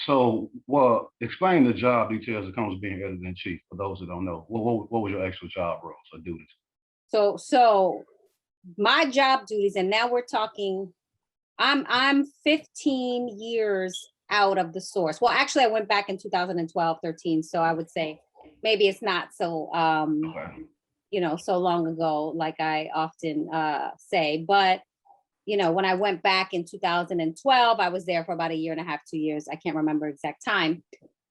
So, well, explain the job details that comes with being editor in chief for those that don't know. What was your actual job roles or duties? So my job duties, and now we're talking, I'm 15 years out of the source. Well, actually I went back in 2012, 13. So I would say maybe it's not so Okay. so long ago, like I often say. But when I went back in 2012, I was there for about a year and a half, 2 years. I can't remember exact time.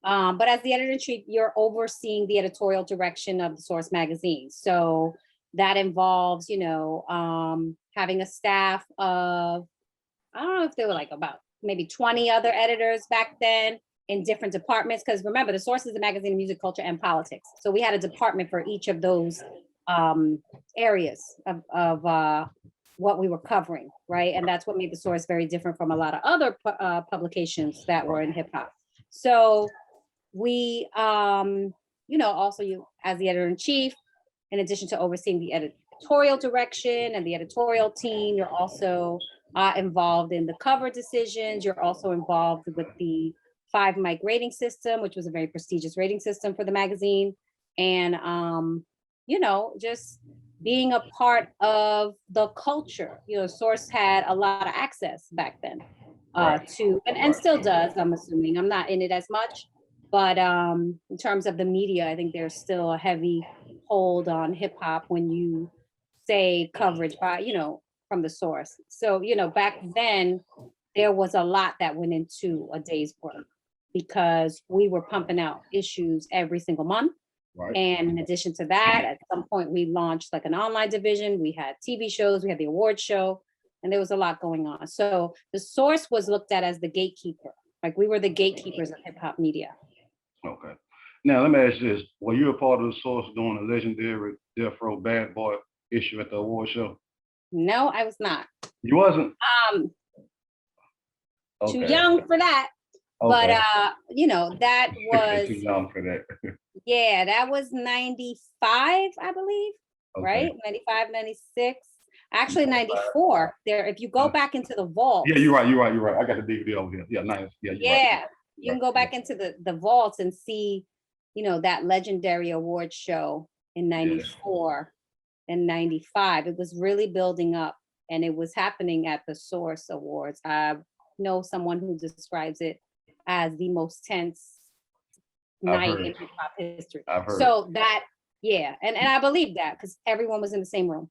But as the editor in chief, you're overseeing the editorial direction of the Source magazine. So that involves, having a staff of, I don't know if there were like about maybe 20 other editors back then in different departments. Because remember, the Source is a magazine of music, culture, and politics. So we had a department for each of those areas of what we were covering, right? And that's what made the Source very different from a lot of other publications that were in hip hop. So we, also you as the editor in chief, in addition to overseeing the editorial direction and the editorial team, you're also involved in the cover decisions. You're also involved with the 5 mic rating system, which was a very prestigious rating system for the magazine. And, just being a part of the culture. Source had a lot of access back then Right. to, and still does, I'm assuming. I'm not in it as much, but in terms of the media, I think there's still a heavy hold on hip hop when you say coverage by, from the Source. So, back then there was a lot that went into a day's work because we were pumping out issues every single month. Right. And in addition to that, at some point we launched like an online division. We had TV shows, we had the award show, and there was a lot going on. So the Source was looked at as the gatekeeper. Like we were the gatekeepers of hip hop media. Okay. Now let me ask you this: were you a part of the Source doing the legendary Death Row Bad Boy issue at the award show? No, I was not. You wasn't. Um, Too Okay. young for that. But Okay. that was, Too young for that. yeah, that was 95, I believe, Okay. right? 95, 96. Actually 94. There, if you go back into the vault. Yeah, you're right. You're right. You're right. I got the DVD over here. Yeah, nice. Yeah, you're right. Yeah, you can go back into the vaults and see, that legendary award show in Yeah. 94 and 95. It was really building up, and it was happening at the Source Awards. I know someone who describes it as the most tense I've night heard in it. hip hop history. I've heard it. So that, yeah, and I believe that because everyone was in the same room.